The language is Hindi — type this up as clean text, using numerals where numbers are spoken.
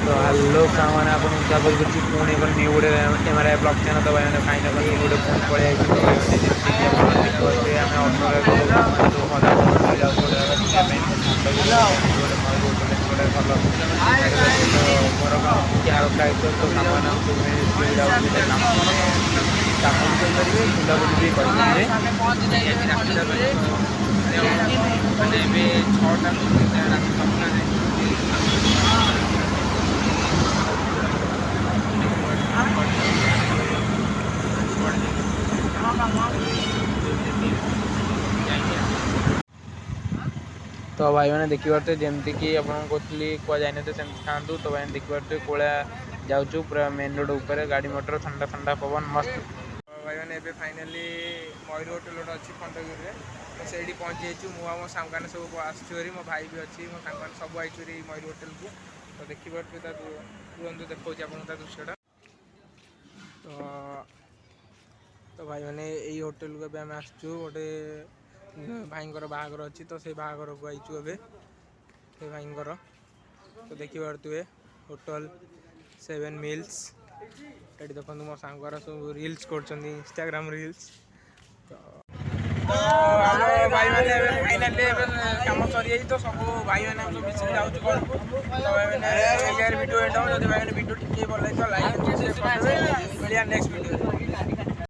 तो हेलो सामान आप स्वागत करुच्ची पुणी एक न्यू गोटे एमआरआई ब्लॉग चैनल। तो भाई फाइनल न्यू गोटे पुणी पड़े तो भाई जमीन आम अटोरे जो हजारों जाऊँ गोटे गोटे भल मोर क्या रखा तो सामान काम भी करेंगे बुलाबुली भी करेंगे। तो भाई मैंने देखिए जमती कि कहली कह जाए तो खातु। तो भाई देखिए कोला जाऊँ पूरा मेन रोड ऊपर गाड़ी मोटर ठंडा ठंडा पवन मस्त। भाई मैंने फाइनाली मयूर होटेल गोटे अच्छी खंडगिरी तो सही पहुँची जाइए। मो मो सांग मैंने सब आसरी मो भाई भी अच्छी मो सांग सब आई मयूर होटेल को। तो देखिए तुरंत देखा दृश्यटा। तो भाई मैंने यही होटेल को आम आसचु गोटे भाईंकर बाहागर अच्छी तो से बाहागर को आईचु ए भाईंकर। तो देखिए होटल 7 मिल्स ये देखो मो सांगर सब रिल्स कर इंस्टाग्राम रिल्स। तो भाई मैंने फाइनाली कम सरी तो सब भाई मैंने मिसिक जाऊँ घर को। तो भाई मैंने वीडियो एंड हो भाई वीडियो टी भल लगे तो लाइक नेक्स्ट वीडियो।